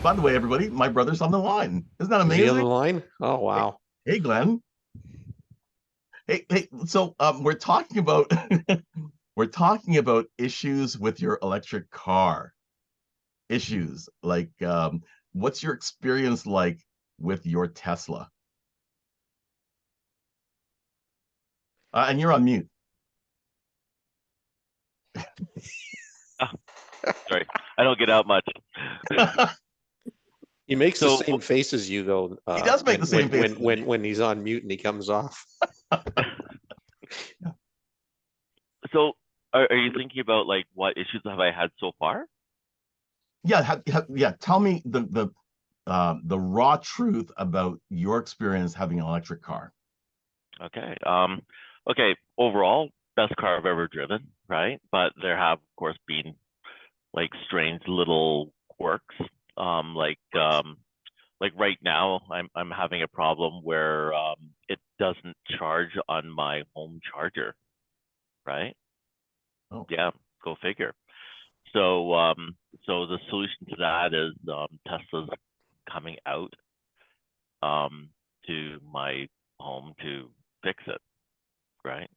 By the way, everybody, my brother's on the line. Isn't that Is he on the amazing? line? Oh, Hey, wow. hey, Glenn. Hey. So we're talking about we're talking about issues with your electric car. Issues like what's your experience like with your Tesla? And you're on mute. Oh, sorry, I don't get out much. He makes the So, same face as you though, He does make the same face. when he's on mute and he comes off. so are you thinking about like what issues have I had so far? Yeah. Tell me the raw truth about your experience having an electric car. Okay. Okay. Overall, best car I've ever driven, right? But there have, of course, been like strange little quirks. Um, like um, like right now, I'm having a problem where it doesn't charge on my home charger, right? Oh, Yeah, go figure. So, so the solution to that is Tesla's coming out um, to my home to fix it, right?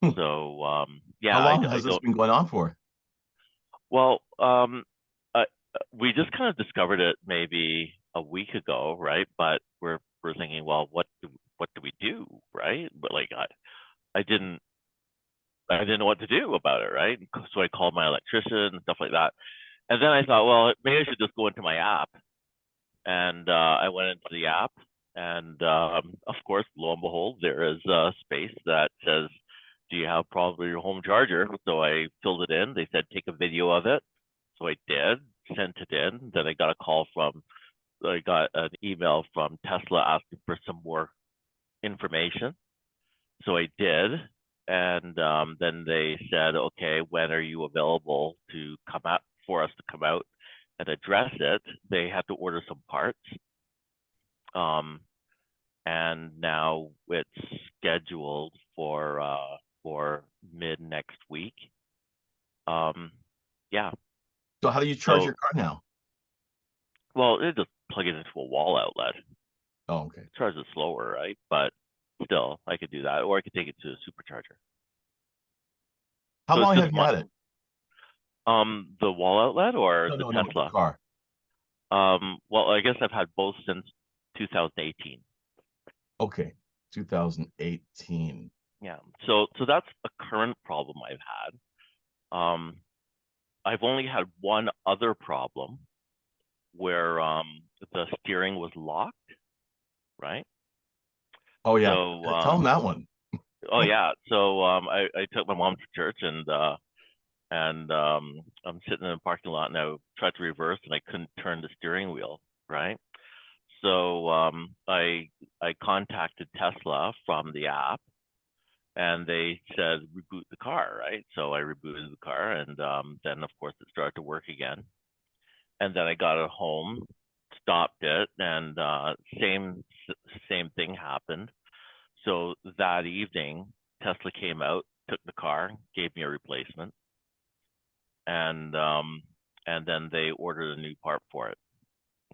hmm. So, How yeah, long I has this don't. been going on for? Well, uh, we just kind of discovered it maybe a week ago, right? But we're thinking, well, what do we do, right? But like I didn't know what to do about it, right? So I called my electrician and stuff like that. And then I thought, well, maybe I should just go into my app. And I went into the app, and of course, lo and behold, there is a space that says, "Do you have problems with your home charger?" So I filled it in. They said take a video of it, so I did, sent it in. Then I got an email from Tesla asking for some more information, so I did. And then they said, "Okay, when are you available to come out for us to come out and address it?" They had to order some parts. Um, and now it's scheduled for mid next week. Um, yeah. So how do you charge So, your car now? well, it just plug it into a wall outlet. Oh, okay. Charge it slower, right? But still, I could do that, or I could take it to a supercharger. How So it's long just have you one. had it? The wall outlet or the No, the Tesla. car. Well, I guess I've had both since 2018. Okay, 2018. Yeah. So that's a current problem I've had. I've only had one other problem where the steering was locked, right? Oh yeah, So tell him that one. oh yeah, so I took my mom to church and I'm sitting in the parking lot and I tried to reverse and I couldn't turn the steering wheel, right? So I contacted Tesla from the app and they said reboot the car, right? So I rebooted the car and then of course it started to work again. And then I got it home, stopped it, and same thing happened. So that evening, Tesla came out, took the car, gave me a replacement, and and then they ordered a new part for it,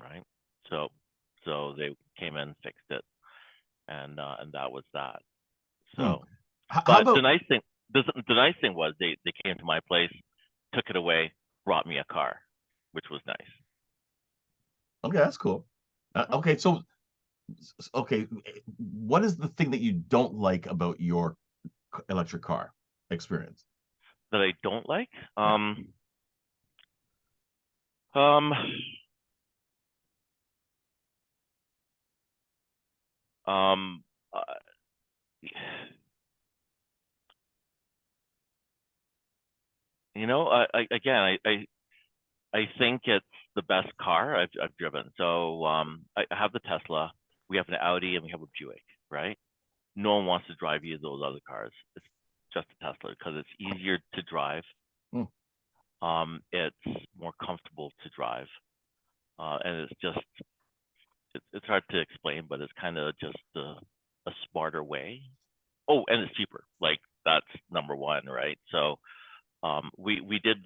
right? So they came in, fixed it, and that was that. Hmm. So, How but about the nice thing was they came to my place, took it away, brought me a car, which was nice. okay, that's cool. Okay, so okay, what is the thing that you don't like about your electric car experience? That I don't like. Yeah. Um, um, uh, again, I think it's the best car I've driven. So I have the Tesla, we have an Audi, and we have a Buick, right? No one wants to drive either of those other cars. It's just a Tesla because it's easier to drive. Hmm. It's more comfortable to drive, and it's hard to explain, but it's kind of just a smarter way. Oh, and it's cheaper. Like that's number one, right? So we did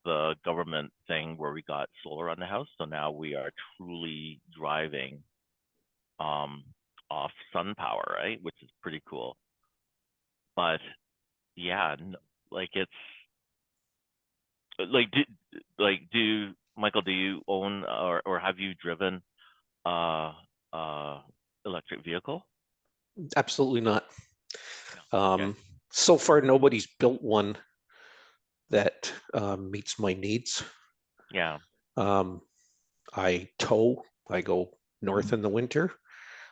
the government thing where we got solar on the house. So now we are truly driving off sun power, right? Which is pretty cool. But yeah, like it's like do Michael, do you own or have you driven uh electric vehicle? Absolutely not. Okay. So far, nobody's built one that meets my needs. Yeah. I tow. I go north in the winter.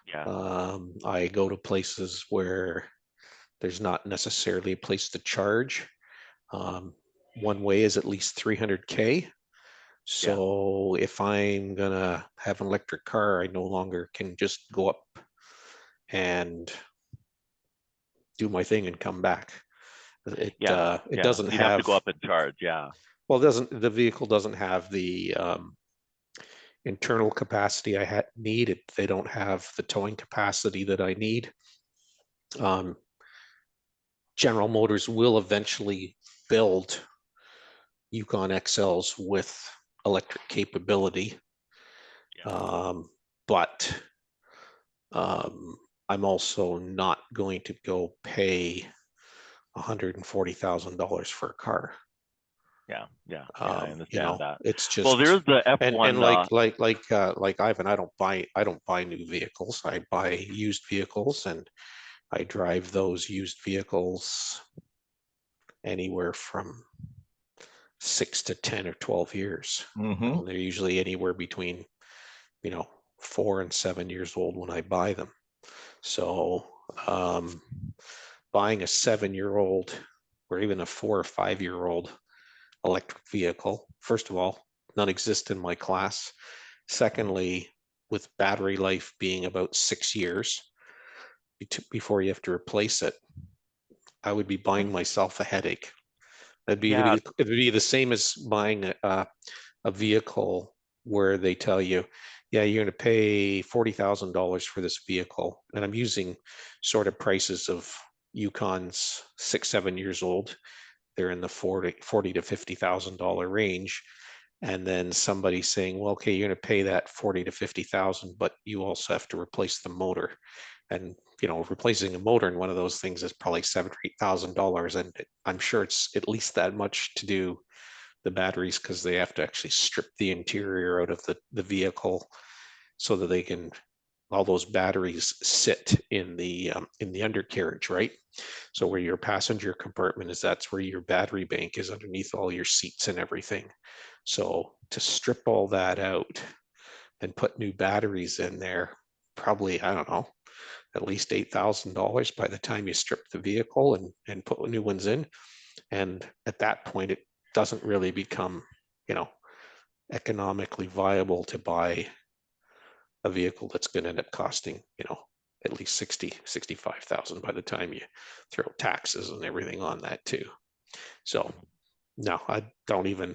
Yeah. I go to places where there's not necessarily a place to charge. One way is at least 300K. Yeah. So if I'm gonna have an electric car, I no longer can just go up and do my thing and come back. It Yeah. it Yeah. doesn't You'd have to have, go up and charge. Yeah. well, it doesn't, the vehicle doesn't have the internal capacity I need. They don't have the towing capacity that I need. General Motors will eventually build Yukon XLs with electric capability, Yeah. but I'm also not going to go pay $140,000 for a car. Yeah. Yeah. Yeah. I understand that. It's Well, just, there's the and F1 like Ivan, I don't buy new vehicles. I buy used vehicles, and I drive those used vehicles anywhere from 6 to 10 or 12 years. Mm-hmm. They're usually anywhere between, 4 and 7 years old when I buy them. So buying a 7-year-old or even a 4 or 5-year-old electric vehicle, first of all, none exist in my class. Secondly, with battery life being about 6 years before you have to replace it, I would be buying myself a headache. Yeah. It'd be the same as buying a vehicle where they tell you, yeah, you're going to pay $40,000 for this vehicle. And I'm using sort of prices of Yukons 6, 7 years old. They're in the 40 to $50,000 range. And then somebody saying, well, okay, you're going to pay that 40 to 50,000, but you also have to replace the motor. And replacing a motor in one of those things is probably $7,000 or $8,000, and I'm sure it's at least that much to do the batteries, because they have to actually strip the interior out of the vehicle so that they can, all those batteries sit in the undercarriage, right? So where your passenger compartment is, that's where your battery bank is, underneath all your seats and everything. So to strip all that out and put new batteries in there, probably, I don't know, at least $8,000 by the time you strip the vehicle and put new ones in. And at that point, it doesn't really become, economically viable to buy a vehicle that's going to end up costing, at least 60, 65,000 by the time you throw taxes and everything on that too. So no, I don't even,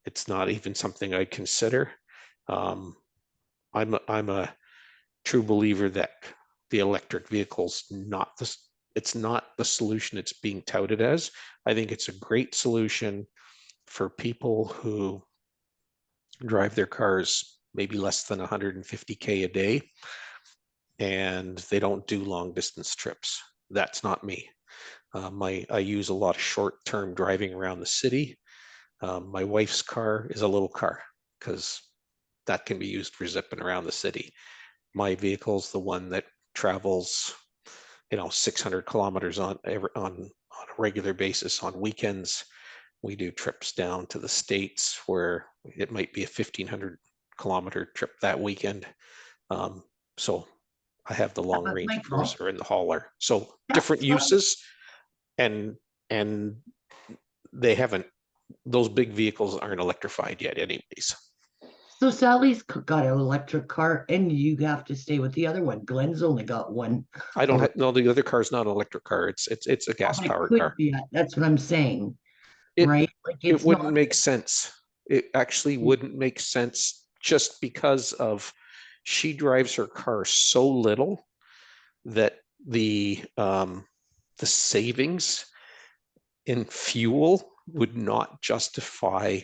it's not even something I consider. I'm a true believer that the electric vehicle's not it's not the solution it's being touted as. I think it's a great solution for people who drive their cars maybe less than 150K a day and they don't do long distance trips. That's not me. I use a lot of short-term driving around the city. My wife's car is a little car because that can be used for zipping around the city. My vehicle's the one that travels, 600 kilometers on a regular basis. On weekends, we do trips down to the States where it might be a 1,500-kilometer trip that weekend. So I have the long range Michael, cruiser and the hauler. So that's different uses, and and they haven't, those big vehicles aren't electrified yet anyways. so Sally's got an electric car, and you have to stay with the other one. Glenn's only got one. I don't have, no, the other car's not an electric car. It's a gas But it powered could car. be. That's what I'm saying, It right? Like it it's wouldn't not. make sense. It actually wouldn't make sense just because of, she drives her car so little that the savings in fuel would not justify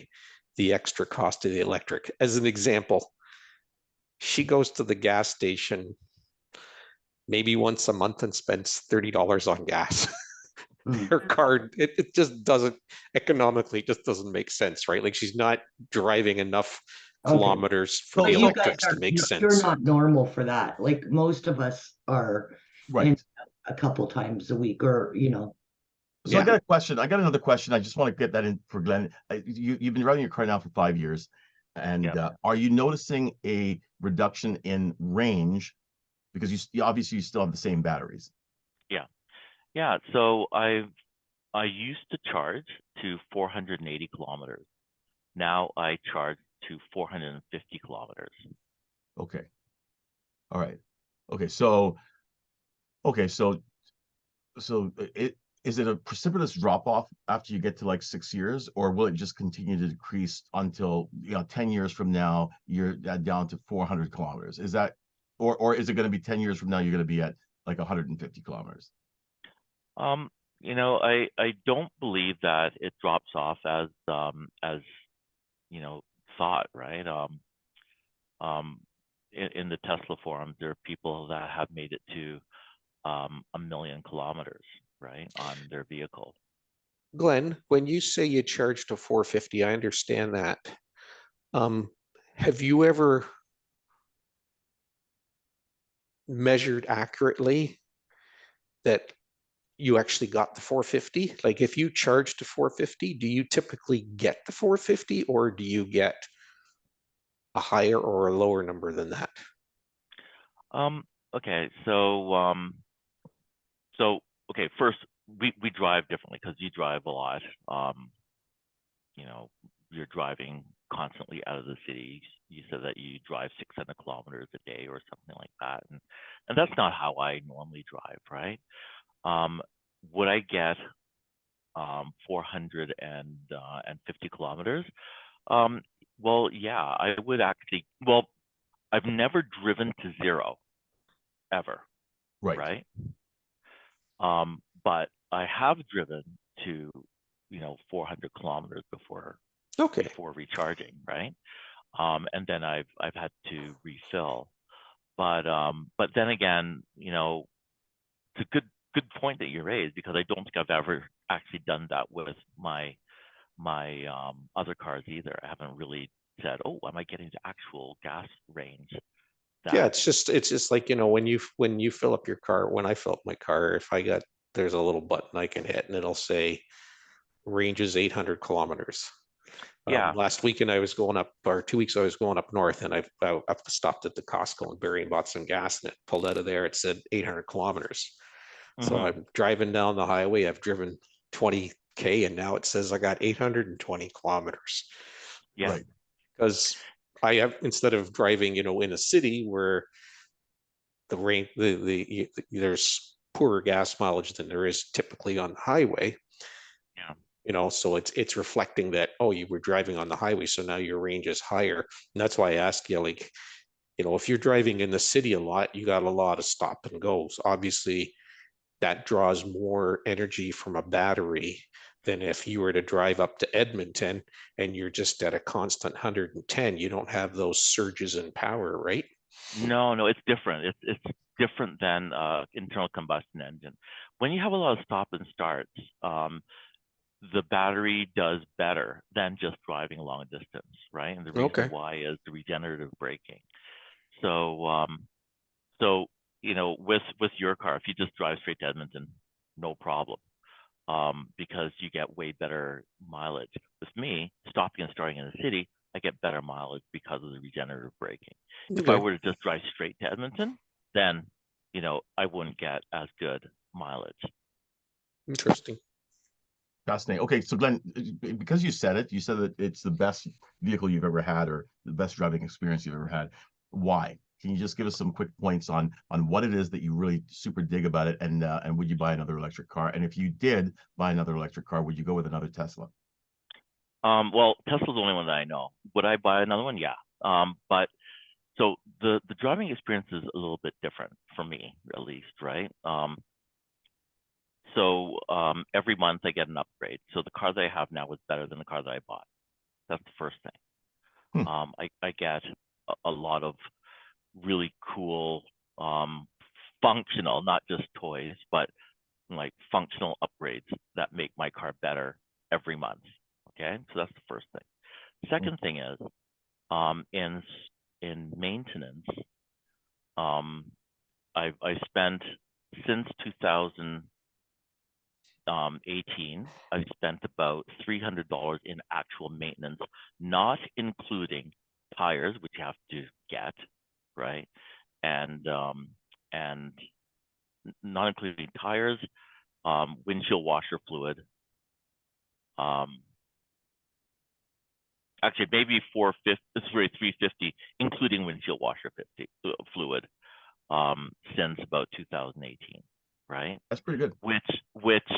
the extra cost of the electric. As an example, she goes to the gas station maybe once a month and spends $30 on gas. Mm. Her car, it just doesn't economically, just doesn't make sense, right? Like she's not driving enough Okay. kilometers for So- the But you guys electrics to are, make you're sense. not normal for that. Like most of us are in Right. a couple times a week, or you know. So I Yeah. got a question. I got another question. I just want to get that in for Glenn. You've been driving your car now for 5 years, and Yeah. are you noticing a reduction in range because you obviously you still have the same batteries? Yeah. So I used to charge to 480 kilometers. Now I charge to 450 kilometers. Okay. All right. Okay. So it is it a precipitous drop off after you get to like 6 years, or will it just continue to decrease until 10 years from now you're down to 400 kilometers? Is that, or is it going to be 10 years from now you're going to be at like 150 kilometers? I don't believe that it drops off as thought, right? In the Tesla forums, there are people that have made it to 1 million kilometers, right, on their vehicle. Glenn, when you say you charge to 450, I understand that. Have you ever measured accurately that you actually got the 450? Like if you charge to 450, do you typically get the 450 or do you get a higher or a lower number than that? Okay, okay, first we drive differently because you drive a lot. You're driving constantly out of the city. You said that you drive 600 kilometers a day or something like that, and that's not how I normally drive, right? Would I get 450 kilometers? Well, yeah, I would actually. Well, I've never driven to zero ever, Right. right? But I have driven to 400 kilometers before Okay. recharging, right? And then I've had to refill. But then again, it's a good point that you raised, because I don't think I've ever actually done that with my other cars either. I haven't really said, oh, am I getting the actual gas range? Yeah, it's just like, when you fill up your car, when I fill up my car, if there's a little button I can hit and it'll say range is 800 kilometers. Yeah. Last weekend I was going up, or 2 weeks ago, I was going up north, and I stopped at the Costco in Barrie and bought some gas, and it pulled out of there. It said 800 kilometers. So Mhm. I'm driving down the highway. I've driven 20K, and now it says I got 820 kilometers. Yeah. Right. Because I have, instead of driving, in a city where the range, there's poorer gas mileage than there is typically on the highway. Yeah. So it's reflecting that, oh, you were driving on the highway, so now your range is higher. And that's why I ask you, like, if you're driving in the city a lot, you got a lot of stop and goes. Obviously, that draws more energy from a battery than if you were to drive up to Edmonton and you're just at a constant 110. You don't have those surges in power, right? No, it's different. It's different than internal combustion engine. When you have a lot of stop and starts, the battery does better than just driving a long distance, right? And the reason Okay. why is the regenerative braking. So, with your car, if you just drive straight to Edmonton, no problem, because you get way better mileage. With me, stopping and starting in the city, I get better mileage because of the regenerative braking. If I Okay. were to just drive straight to Edmonton, then, I wouldn't get as good mileage. Interesting. Fascinating. Okay, so Glenn, because you said that it's the best vehicle you've ever had, or the best driving experience you've ever had. Why? Can you just give us some quick points on what it is that you really super dig about it, and would you buy another electric car? And if you did buy another electric car, would you go with another Tesla? Well, Tesla's the only one that I know. Would I buy another one? Yeah. But so the driving experience is a little bit different for me, at least, right? So every month I get an upgrade. So the car that I have now is better than the car that I bought. That's the first thing. I get a lot of really cool, functional, not just toys, but like functional upgrades that make my car better every month. Okay, so that's the first thing. Second thing is, in maintenance, I spent since 2018, I've spent about $300 in actual maintenance, not including tires, which you have to get, right? And not including tires, windshield washer fluid. Actually, maybe 350, including windshield washer fluid, since about 2018, right? That's pretty good. Which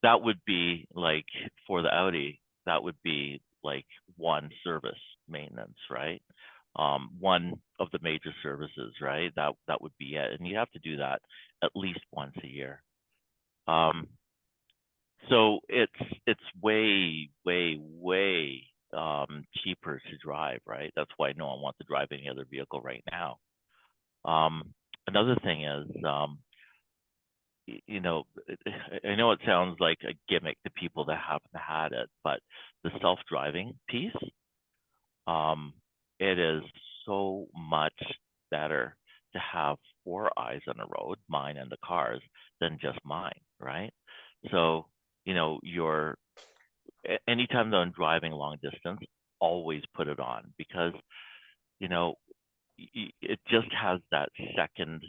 that would be like, for the Audi, that would be like one service maintenance, right? One of the major services, right? That would be it, and you have to do that at least once a year. So it's way cheaper to drive, right? That's why no one wants to drive any other vehicle right now. Another thing is, you know, I know it sounds like a gimmick to people that haven't had it, but the self-driving piece, it is so much better to have 4 eyes on the road, mine and the cars, than just mine, right? So, you know, anytime that I'm driving long distance, always put it on, because, you know, it just has that second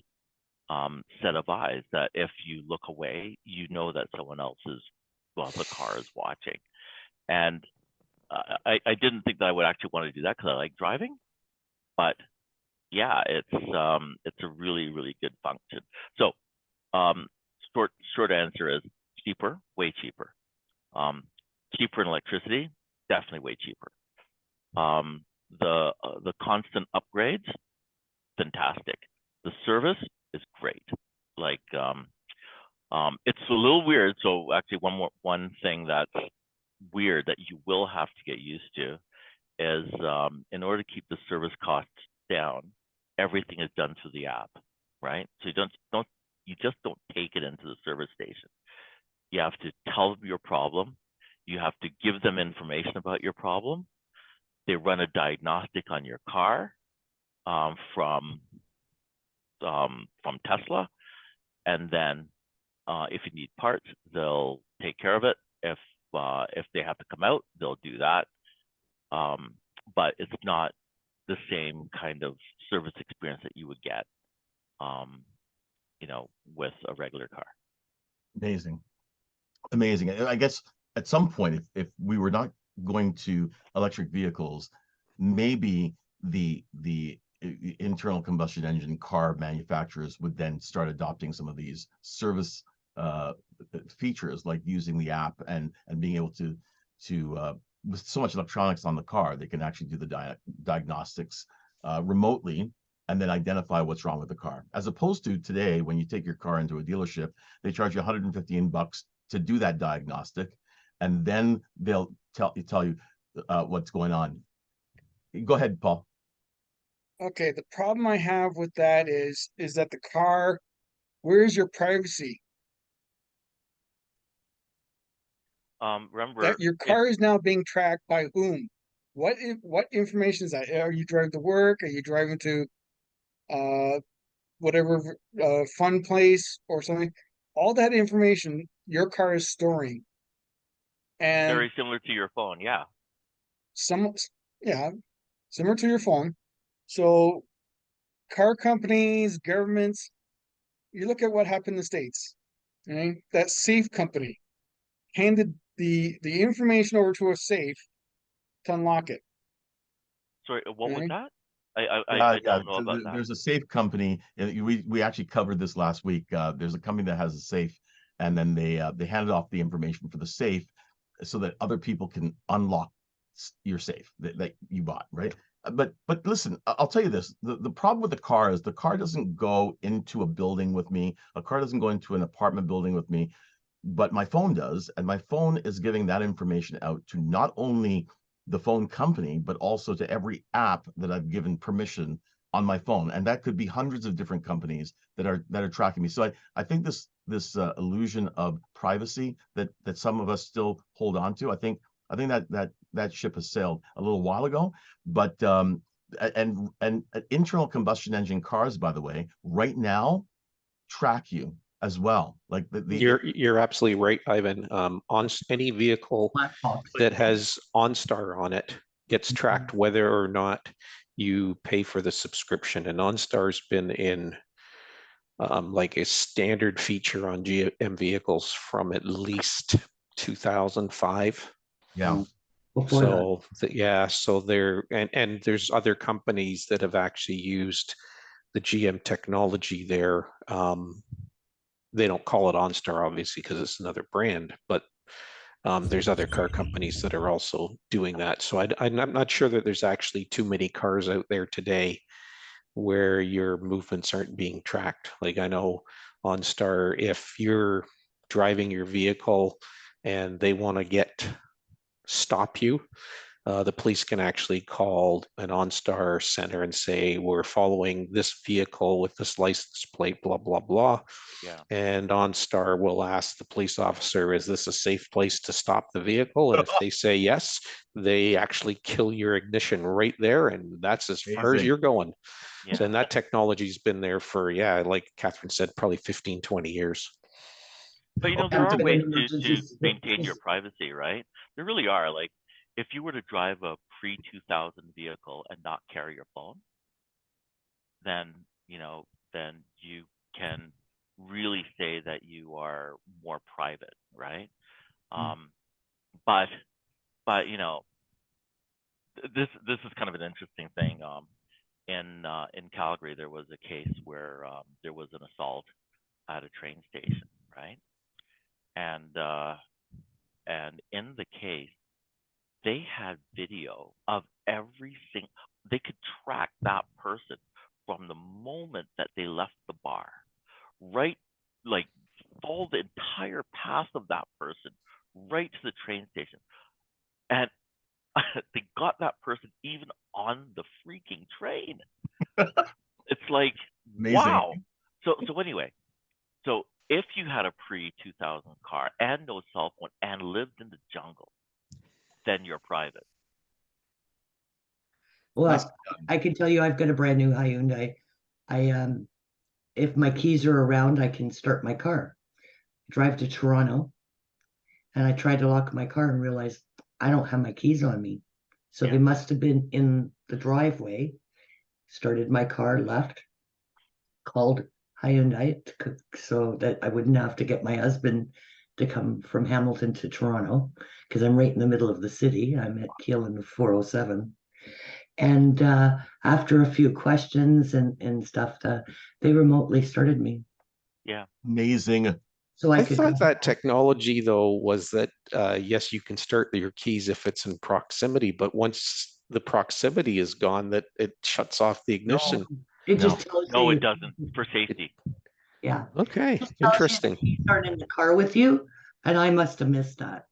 set of eyes that if you look away, you know that someone else is, well, the car is watching. And I didn't think that I would actually want to do that because I like driving, but yeah, it's a really good function. So short answer is cheaper, way cheaper. Cheaper in electricity, definitely way cheaper. The constant upgrades, fantastic. The service is great. Like, it's a little weird. So actually, one thing that's weird that you will have to get used to is, in order to keep the service costs down, everything is done through the app, right? So you just don't take it into the service station. You have to tell them your problem. You have to give them information about your problem. They run a diagnostic on your car, from Tesla, and then if you need parts, they'll take care of it. If they have to come out, they'll do that. But it's not the same kind of service experience that you would get, you know, with a regular car. Amazing. I guess at some point, if we were not going to electric vehicles, maybe the internal combustion engine car manufacturers would then start adopting some of these service features, like using the app and being able to with so much electronics on the car, they can actually do the diagnostics remotely and then identify what's wrong with the car. As opposed to today, when you take your car into a dealership, they charge you $115 to do that diagnostic, and then they'll tell you what's going on. Go ahead, Paul. Okay, the problem I have with that is that the car, where's your privacy? Remember That your car is now being tracked by whom? What information is that? Are you driving to work? Are you driving to whatever fun place or something? All that information your car is storing. And very similar to your phone, yeah. Yeah, similar to your phone. So car companies, governments, you look at what happened in the States. Okay? That safe company handed the information over to a safe to unlock it. Sorry, what was Okay? that? I don't know about that. There's a safe company. We actually covered this last week. There's a company that has a safe, and then they handed off the information for the safe so that other people can unlock your safe that you bought, right? But listen, I'll tell you this: the problem with the car is the car doesn't go into a building with me. A car doesn't go into an apartment building with me. but my phone does, and my phone is giving that information out to not only the phone company, but also to every app that I've given permission on my phone, and that could be hundreds of different companies that are tracking me. So I think this illusion of privacy that some of us still hold on to, I think that ship has sailed a little while ago. But and internal combustion engine cars, by the way, right now track you as well. Like You're absolutely right, Ivan. On any vehicle Black box. that has OnStar on it gets tracked whether or not you pay for the subscription. And OnStar's been in like a standard feature on GM vehicles from at least 2005. yeah. Before that. So yeah, so and there's other companies that have actually used the GM technology there. They don't call it OnStar, obviously, because it's another brand, but there's other car companies that are also doing that. So I'm not sure that there's actually too many cars out there today where your movements aren't being tracked. Like I know OnStar, if you're driving your vehicle and they want to stop you, the police can actually call an OnStar center and say, we're following this vehicle with this license plate, blah, blah, blah. Yeah. And OnStar will ask the police officer, is this a safe place to stop the vehicle? And if they say yes, they actually kill your ignition right there. And that's as far as Amazing. you're going. Yeah. So, and that technology's been there for, yeah, like Catherine said, probably 15, 20 years. But you know, Okay. there are ways to Emergencies. maintain your privacy, right? There really are. Like, if you were to drive a pre-2000 vehicle and not carry your phone, then then you can really say that you are more private, right? But this is kind of an interesting thing. In Calgary, there was a case where there was an assault at a train station, right? And in the case, they had video of everything. They could track that person from the moment that they left the bar, right? Like follow the entire path of that person right to the train station. And they got that person even on the freaking train. It's like, Amazing. wow. So anyway, so if you had a pre-2000 car and no cell phone and lived in the jungle, then you're private. Well, Nice. I can tell you I've got a brand new Hyundai. If my keys are around, I can start my car. Drive to Toronto, and I tried to lock my car and realized I don't have my keys on me. So they must have been in the driveway. Started my car, left, called Hyundai so that I wouldn't have to get my husband to come from Hamilton to Toronto, because I'm right in the middle of the city. I'm at Keelan 407. And after a few questions and stuff, they remotely started me. Yeah. Amazing. So I thought that technology, though, was that, yes, you can start your keys if it's in proximity, but once the proximity is gone, that it shuts off the ignition. It just tells you. No, it doesn't, for safety. Yeah. Okay, Just tells interesting. you the keys aren't in the car with you, and I must have missed that.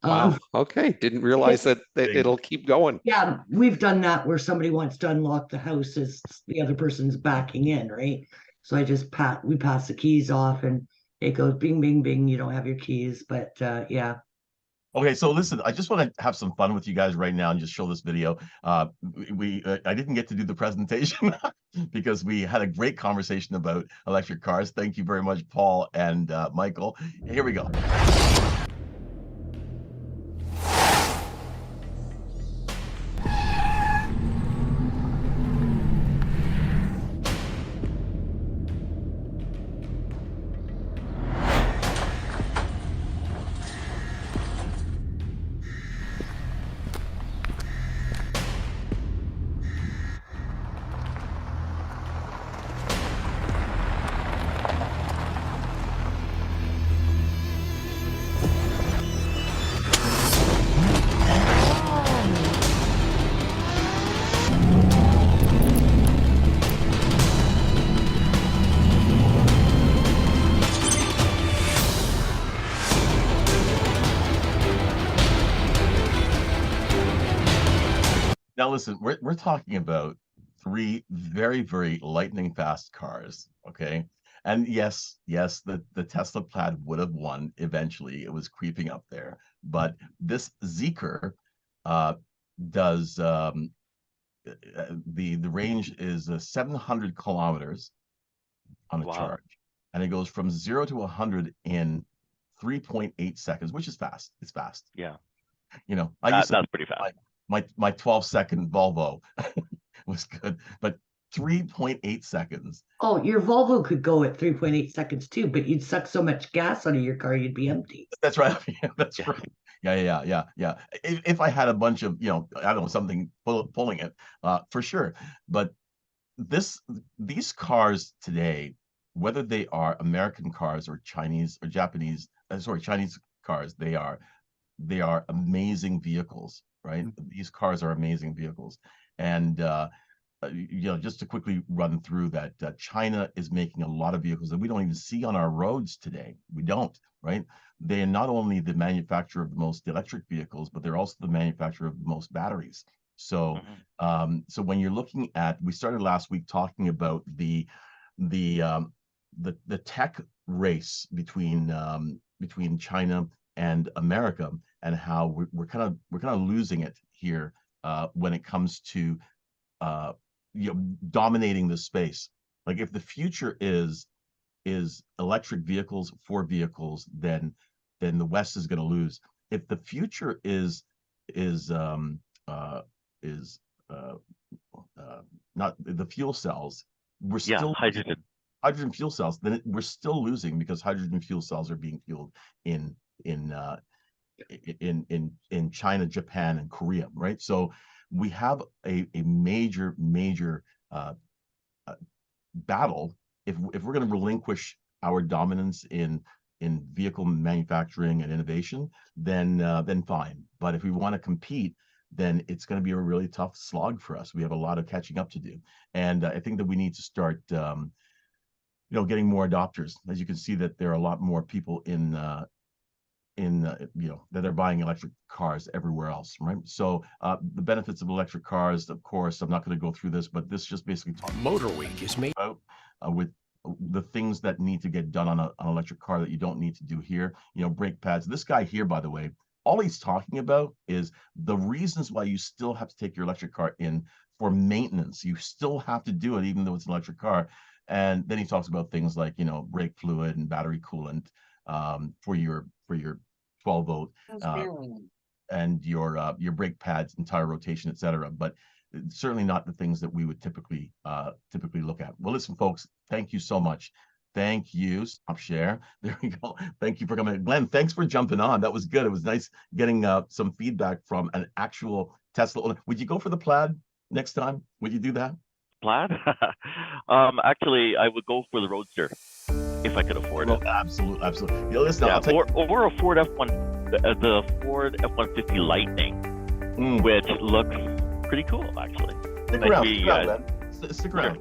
Wow. Okay, didn't realize that it'll keep going. Yeah, we've done that where somebody wants to unlock the house as the other person's backing in, right? So we pass the keys off, and it goes bing, bing, bing. You don't have your keys, but yeah. Okay, so listen, I just want to have some fun with you guys right now and just show this video. I didn't get to do the presentation because we had a great conversation about electric cars. Thank you very much, Paul and Michael. Here we go. Now listen, we're talking about three very, very lightning fast cars, okay? And yes, the Tesla Plaid would have won eventually. It was creeping up there, but this Zeekr uh, does the range is 700 kilometers on a Wow. charge, and it goes from 0 to 100 in 3.8 seconds, which is fast. It's fast. Yeah. You know, I used to That's pretty fast. my 12-second Volvo was good, but 3.8 seconds. Oh, your Volvo could go at 3.8 seconds too, but you'd suck so much gas out of your car, you'd be empty. That's right. That's Yeah. right. Yeah. If I had a bunch of, I don't know, something pulling it, for sure. But these cars today, whether they are American cars or Chinese or Japanese, Chinese cars, they are amazing vehicles, right? These cars are amazing vehicles. And just to quickly run through that, China is making a lot of vehicles that we don't even see on our roads today. We don't, right? They are not only the manufacturer of the most electric vehicles, but they're also the manufacturer of the most batteries. So, so when you're looking at, we started last week talking about the tech race between China and America, and how we're kind of losing it here when it comes to dominating the space. Like if the future is electric vehicles for vehicles, then the West is going to lose. If the future is uh, is not the fuel cells, we're still hydrogen. Hydrogen fuel cells, then we're still losing, because hydrogen fuel cells are being fueled in in uh, in China, Japan, and Korea, right? So we have a major uh, battle. If we're going to relinquish our dominance in vehicle manufacturing and innovation, then fine. But if we want to compete, then it's going to be a really tough slog for us. We have a lot of catching up to do, and I think that we need to start getting more adopters. As you can see, that there are a lot more people that are buying electric cars everywhere else, right? So the benefits of electric cars, of course, I'm not going to go through this, but this just basically talks Motor Week is made about with the things that need to get done on an electric car that you don't need to do here. Brake pads. This guy here, by the way, all he's talking about is the reasons why you still have to take your electric car in for maintenance. You still have to do it, even though it's an electric car. And then he talks about things like, brake fluid and battery coolant for your 12-volt and your brake pads and tire rotation, etc. But certainly not the things that we would typically look at. Well, listen, folks, thank you so much. Thank you. Stop share. There we go. Thank you for coming. Glenn, thanks for jumping on. That was good. It was nice getting some feedback from an actual Tesla. Would you go for the Plaid next time? Would you do that? Plaid? Actually, I would go for the Roadster if I could afford it. Absolutely. Listen, Yeah, I'll take or a Ford F1, the Ford F-150 Lightning, which looks pretty cool, actually. Stick Nice around, meeting you guys. man. Stick around.